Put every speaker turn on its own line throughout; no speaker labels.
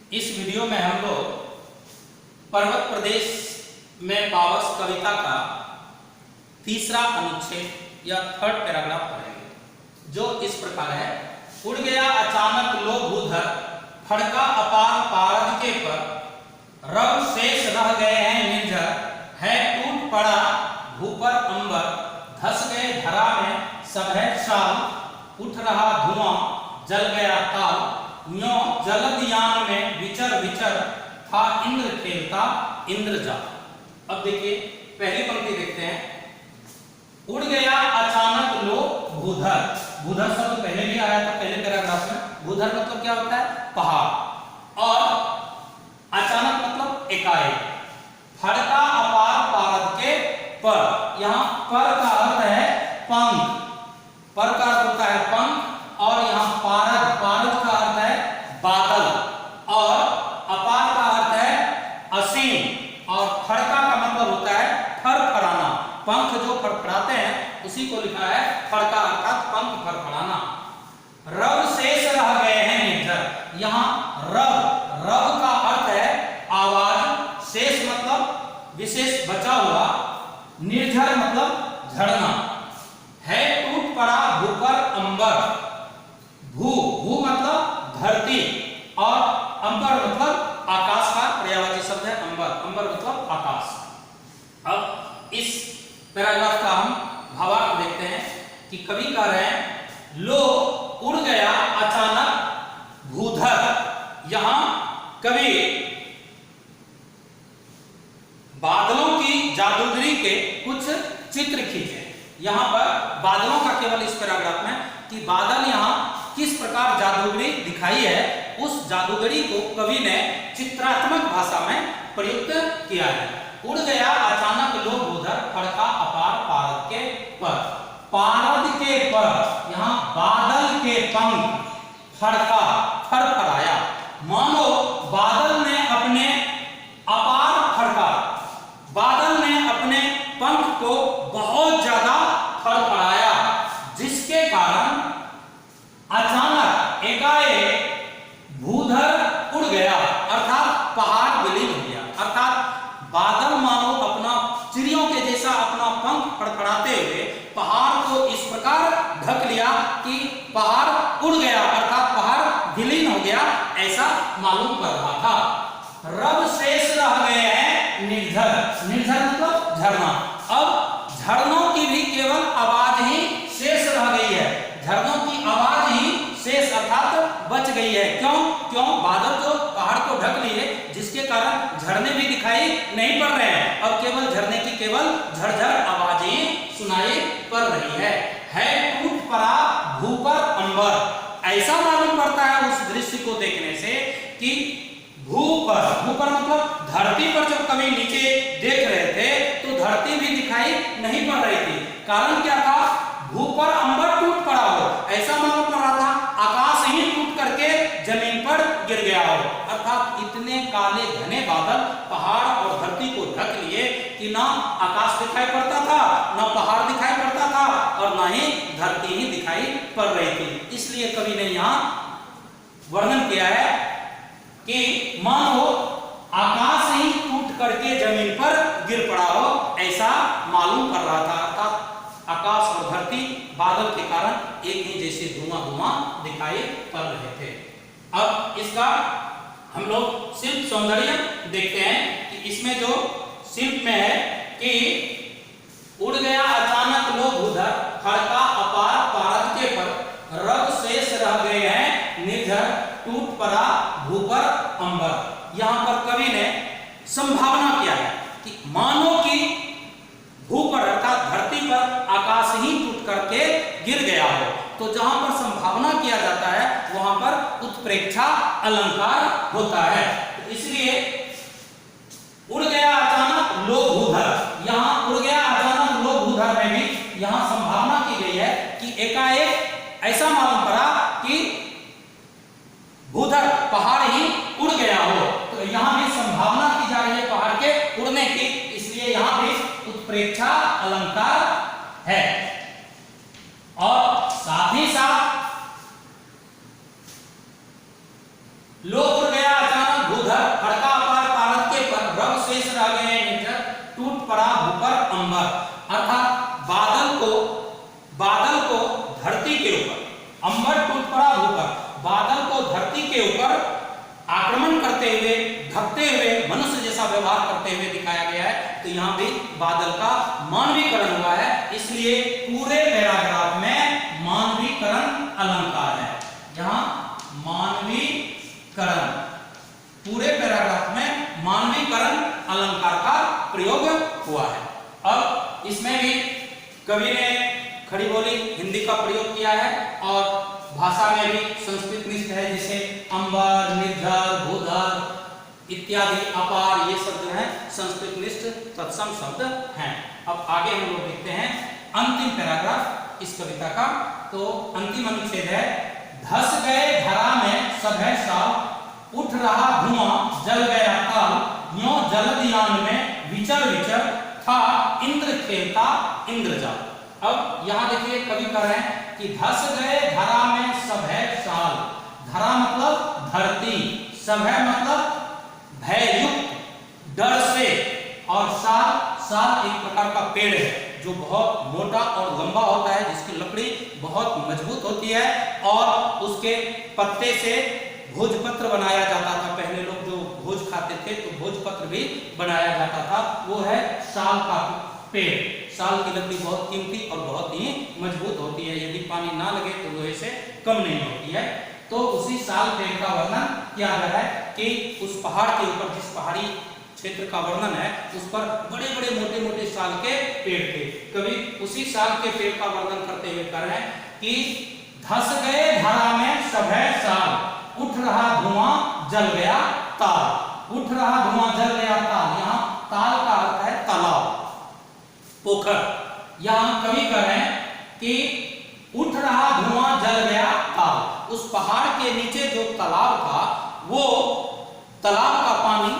इस वीडियो में हम लोग पर्वत प्रदेश में पावस कविता का तीसरा अनुच्छेद या थर्ड पैराग्राफ पढ़ेंगे, जो इस प्रकार है। उड़ गया अचानक लो भूधर, फड़का अपार पारद के पर, रव शेष रह गए हैं निर्झर, है टूट पड़ा भूपर अंबर, धस गए धरा में सब है शाल, उठ रहा धुआं जल गया ताल, न्यों जलद यान में विचर विचर, था इंद्र खेलता इंद्रजाल। अब देखिए पहली पंक्ति देखते हैं। उड़ गया अचानक लो भूधर, भूधर शब्द पहले भी आया था पहले पैराग्राफ में। भूधर मतलब क्या होता है? पहाड़। और अचानक मतलब एकाएक। फड़का अपार पारद के पर, यहां पर का अर्थ है पंख, पर का अर्थ होता है पंख, और यहां पारद, पारद का अर्थ है बादल, और अपार का अर्थ है असीम, और फड़का का मतलब होता है फड़फड़ाना। पंख जो फड़फड़ाते हैं उसी को लिखा है फड़का, अर्थात पंख फड़फड़ाना। रव शेष रह गए हैं निर्झर, यहां रव, रव का अर्थ है आवाज, शेष मतलब विशेष बचा हुआ, निर्झर मतलब झड़ना। है टूट पड़ा भूपर अंबर, भू, भू मतलब धरती, और अंबर मतलब आकाश का पर्यायवाची शब्द है अंबर, अंबर मतलब आकाश। अब इस पैराग्राफ का हम भावार्थ देखते हैं कि कवि कह रहे हैं लो उड़ गया अचानक भूधर। यहां कवि बादलों की जादूगरी के कुछ चित्र खींचे। यहां पर बादलों का केवल इस पैराग्राफ में कि बादल यहां किस प्रकार जादूगरी दिखाई है, उस जादूगरी को कवि ने चित्रात्मक भाषा में प्रयुक्त किया है। उड़ गया अचानक लो भूधर, फड़का अपार पारद के पर, पारद के पर, यहां बादल के पंख, फड़का फड़फड़ाया, मानो बादल ने अपने अपार फड़का, बादल ने अपने पंख को बहुत ज्यादा फड़फड़ाया, जिसके कारण अचानक एकाएक भूधर उड़ गया, अर्थात पहाड़ विलीन हो गया। अर्थात बादल मानो अपना चिड़ियों के जैसा अपना पंख फड़फड़ाते हुए पहाड़ को इस प्रकार ढक लिया कि पहाड़ उड़ गया, अर्थात पहाड़ विलीन हो गया, ऐसा मालूम पड़ रहा था। रव शेष रह गए हैं निर्झर, निर्झर मतलब झरना। अब झरनों की भी केवल आवाज ही शेष रह गई है, झरनों की आवाज ही शेष अर्थात बच गई है। क्यों? क्यों? बादल जो पहाड़ को ढक लिए, जिसके कारण झरने भी दिखाई नहीं पड़ रहे हैं, अब केवल झरने की केवल झरझर आवाज ही सुनाई पड़ रही है। टूट पड़ा भूपर अंबर, ऐसा मालूम पड़ता है उस दृश्य को देखने से कि भूपर, भूपर मतलब धरती पर जब कभी नीचे देख रहे थे तो धरती भी दिखाई नहीं पड़ रही थी। कारण क्या था? भूपर अंबर टूट पड़ा हो, ऐसा मालूम पड़ रहा था, आकाश ही टूट करके जमीन पर गिर गया हो। अर्थात इतने काले घने बादल पहाड़ और धरती को ढक लिए कि ना आकाश दिखाई पड़ता था, ना पहाड़ दिखाई पड़ता था, और ना ही धरती ही दिखाई पड़ रही थी। इसलिए कवि ने यहाँ वर्णन किया है कि मानो आकाश ही टूट करके जमीन पर गिर पड़ा हो, ऐसा मालूम कर रहा था। अर्थात आकाश और धरती बादल के कारण एक ही जैसे धुआं धुआं दिखाई पड़ रहे थे। अब इसका हम लोग शिल्प सौंदर्य देखते हैं कि इसमें जो शिल्प में है कि उड़ गया अचानक लो भूधर, फड़का अपार पारद के पर, रव शेष रह गए हैं निर्झर, टूट पड़ा भूपर अंबर। यहां पर कवि ने संभावना किया है कि मानो कि भूपर अर्थात धरती पर आकाश ही टूट करके गिर गया हो, तो जहां पर संभावना किया जाता है वहां पर उत्प्रेक्षा अलंकार होता है। तो इसलिए उड़ गया अचानक लो भूधर, यहां उड़ गया अचानक लो भूधर में भी यहां संभावना की गई है कि एकाएक ऐसा मालूम पड़ा कि भूधर पहाड़ ही उड़ गया हो, तो यहां भी संभावना की जा रही है पहाड़ के उड़ने की, इसलिए यहां भी उत्प्रेक्षा अलंकार है। और साथ ही साथ लो उड़ गया अचानक धरती के ऊपर आक्रमण करते हुए, ढकते हुए, मनुष्य जैसा व्यवहार करते हुए दिखाया गया है। तो यहाँ भी बादल का मानवीकरण हुआ है, इसलिए पूरे पैराग्राफ में मानवीकरण अलंकार है। यहाँ मानवीकरण, पूरे पैराग्राफ में मानवीकरण अलंकार का प्रयोग हुआ है। अब इसमें भी कवि ने खड़ी बोली हिंदी का प्रयोग किया है और भाषा में भी संस्कृत निष्ठ है, जैसे अंबर, निर्झर, भूधर इत्यादि, अपार, ये सब जो है संस्कृत निष्ठ तत्सम शब्द हैं। अब आगे हम लोग देखते हैं अंतिम पैराग्राफ इस कविता का। तो अंतिम अनुच्छेद है, धस गए धरा में सब है साल, उठ रहा धुआं जल गया ताल, यों जलदयान में विचर विचर था इंद्र खेलता इंद्रजाल। अब यहाँ देखिए कवि कह रहे हैं कि धस गए धरा में सब है साल। धरा मतलब धरती, सब है मतलब भययुक्त, डर से, और साल एक प्रकार का पेड़ है जो बहुत मोटा और लंबा होता है, जिसकी लकड़ी बहुत मजबूत होती है और उसके पत्ते से भोजपत्र बनाया जाता था। पहले लोग जो भोज खाते थे तो भोजपत्र भी बनाया जाता था, वो है साल का पेड़। साल की लकड़ी बहुत कीमती और बहुत ही मजबूत होती है, यदि पानी ना लगे तो लोहे से कम नहीं होती है। तो उसी साल पेड़ का वर्णन किया जा रहा है कि उस पहाड़ के ऊपर, जिस पहाड़ी क्षेत्र का वर्णन है, उस पर बड़े बड़े मोटे मोटे साल के पेड़ थे। कवि उसी साल के पेड़ का वर्णन करते हुए कह रहे हैं कि धस गए धरा में सब है साल, उठ रहा धुआं जल गया ताल। उठ रहा धुआं जल गया ताल, यहाँ ताल का अर्थ है तालाब, पोखर। यहाँ कवि कह रहे हैं कि उठ रहा धुआं जल गया ताल। उस पहाड़ के नीचे जो तालाब था, वो तालाब का पानी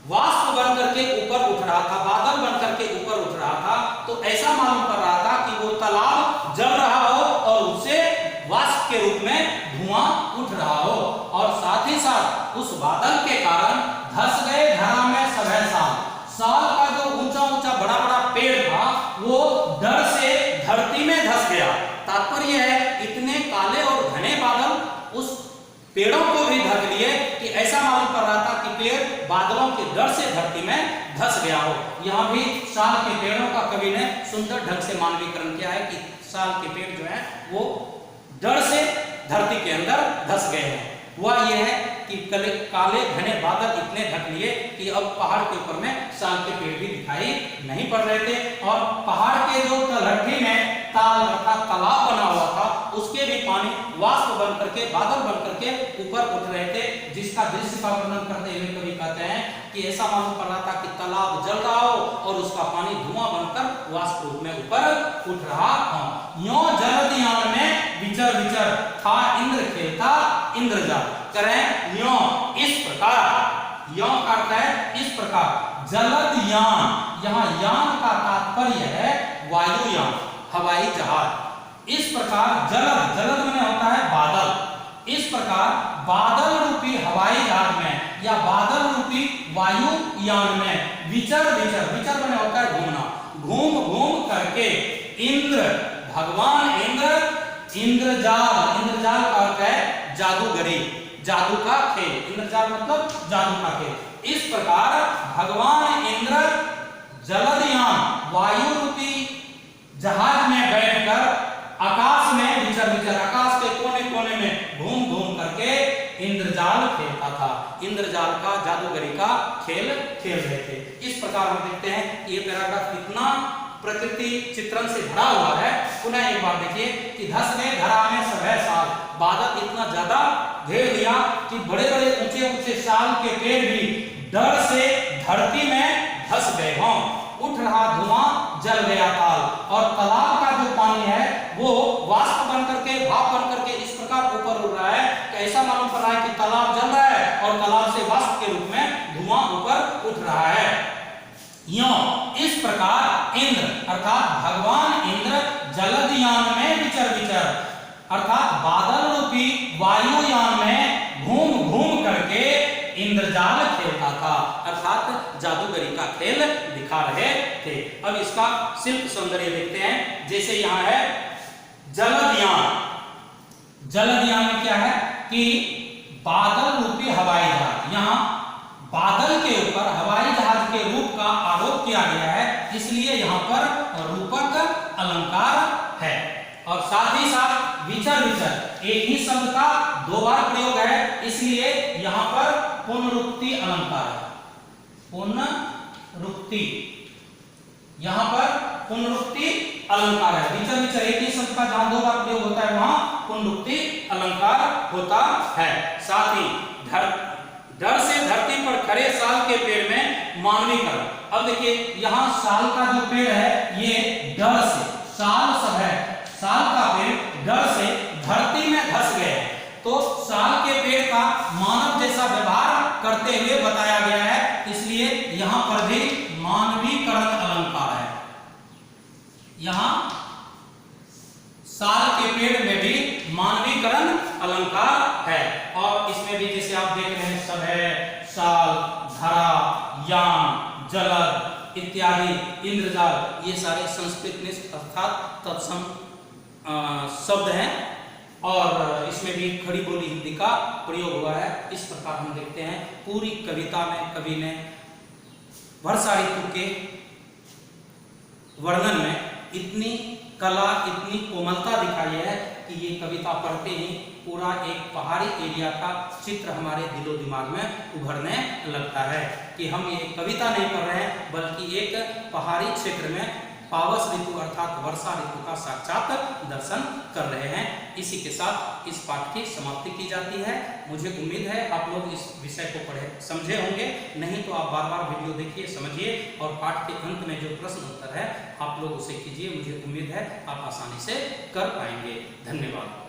वाष्प बन करके ऊपर उठ रहा था, बादल बन करके ऊपर उठ रहा था। तो ऐसा मालूम पड़ रहा था कि वो तालाब जल रहा हो और उससे वाष्प के रूप में धुआं उठ रहा हो, और साथ ही साथ उस बादल के कारण धस गए धरा में सब है साल। साल का जो ऊंचा ऊंचा बड़ा बड़ा पेड़ था, वो डर से धरती में धस गया। तात्पर्य है इतने काले और घने बादल उस पेड़ों को भी ढक लिए कि ऐसा मालूम पड़ रहा था कि पेड़ बादलों के डर से धरती में धस गया हो। यहाँ भी साल के पेड़ों का कवि ने सुंदर ढंग से मानवीकरण किया है कि साल के पेड़ जो है वो डर से धरती के अंदर धस गए हैं। वह यह है कि काले घने बादल इतने ढक लिए कि अब पहाड़ के ऊपर में साल के पेड़ भी दिखाई नहीं पड़ रहे थे, और पहाड़ के जो तलहटी में ताल अर्थात तालाब बना हुआ था, उसके भी पानी वाष्प बन करके, बादल बन करके ऊपर उठ रहे थे, जिसका दृश्य का वर्णन करते हुए कवि कहते हैं कि ऐसा मालूम पड़ रहा था कि तालाब जल रहा हो और उसका पानी धुआं बनकर वाष्प रूप में ऊपर उठ रहा हो। यों जलदयान में विचर विचर था इंद्र खेलता इंद्रजाल। करें यों इस प्रकार, यों का अर्थ है इस प्रकार, जलदयान, यहाँ यान का तात्पर्य है वायुयान, हवाई जहाज। इस प्रकार जलद, जलद में होता है बादल, इस प्रकार बादल रूपी हवाई जहाज में या बादल रूपी वायुयान में विचर विचर, विचर में होता है घूमना, घूम घूम करके इंद्र, भगवान इंद्र, इंद्रजाल, इंद्रजाल का अर्थ है जादूगरी, जादू का खेल, इंद्रजाल मतलब जादू का खेल। इस प्रकार भगवान इंद्र जलदयान वायु रूपी जहाज में बैठकर आकाश में विचर विचर, आकाश के कोने कोने में घूम घूम करके इंद्रजाल खेलता था, इंद्रजाल का जादूगरी का खेल खेल रहे थे। इस प्रकार हम देखते हैं कि ये पैराग्राफ कितना प्रकृति चित्रण से भरा हुआ है। पुनः एक बार देखिए कि धस गए धरा में सब है साल, बादल इतना ज्यादा घेर लिया कि बड़े बड़े ऊंचे ऊंचे साल के पेड़ भी डर से धरती में धस गए हों। उठ रहा धुआं जल गया ताल, और तालाब का जो पानी है वो वाष्प बन करके, भाप बन करके इस प्रकार ऊपर उड़ रहा है कि ऐसा मालूम पड़ रहा है कि तालाब जल रहा है और तालाब से वाष्प के रूप में धुआं ऊपर उठ रहा है। यों इस प्रकार इंद्र अर्थात भगवान इंद्र जलदयान में विचर विचर अर्थात बादल रूपी वायुयान में घूम घूम करके इंद्रजाल खेलता था, अर्थात जादूगरी का खेल दिखा रहे थे। अब इसका शिल्प सौंदर्य देखते हैं। जैसे यहाँ है जलदयान, जलदयान में क्या है कि बादल रूपी हवाई जहाज, यहाँ बादल के ऊपर हवाई जहाज के रूप का आरोप किया गया है, इसलिए यहाँ पर रूपक अलंकार है। और साथ ही साथ विचर, विचर एक ही शब्द का दो बार प्रयोग है, इसलिए यहाँ पर पुनरुक्ति अलंकार है। पुनरुक्ति, यहाँ पर पुनरुक्ति अलंकार है। विचर, विचर एक ही शब्द का जहां दो बार प्रयोग होता है वहां पुनरुक्ति अलंकार होता है। साथ ही डर से धरती पर खड़े साल के पेड़ में मानवीकरण। अब देखिए यहाँ साल का जो पेड़ है ये डर से, साल सब है, साल का पेड़ डर से धरती में धंस गए, तो साल के पेड़ का मानव जैसा व्यवहार करते हुए बताया गया है, इसलिए यहाँ पर भी मानवीकरण अलंकार है। यहाँ साल के पेड़ में भी मानवीकरण अलंकार है। और इसमें भी जैसे आप देख रहे हैं सब है, साल, धरा, यान, जलद इत्यादि, इंद्रजाल, ये सारे संस्कृत में अर्थात तत्सम शब्द हैं। और इसमें भी खड़ी बोली हिंदी का प्रयोग हुआ है। इस प्रकार हम देखते हैं पूरी कविता में कवि ने वर्षा ऋतु के वर्णन में इतनी कला, इतनी कोमलता दिखाई है कि ये कविता पढ़ते ही पूरा एक पहाड़ी एरिया का चित्र हमारे दिलो दिमाग में उभरने लगता है कि हम ये कविता नहीं पढ़ रहे हैं, बल्कि एक पहाड़ी क्षेत्र में पावस ऋतु अर्थात वर्षा ऋतु का साक्षात दर्शन कर रहे हैं। इसी के साथ इस पाठ की समाप्ति की जाती है। मुझे उम्मीद है आप लोग इस विषय को पढ़े समझे होंगे, नहीं तो आप बार बार वीडियो देखिए, समझिए और पाठ के अंत में जो प्रश्न उत्तर है आप लोग उसे कीजिए। मुझे उम्मीद है आप आसानी से कर पाएंगे। धन्यवाद।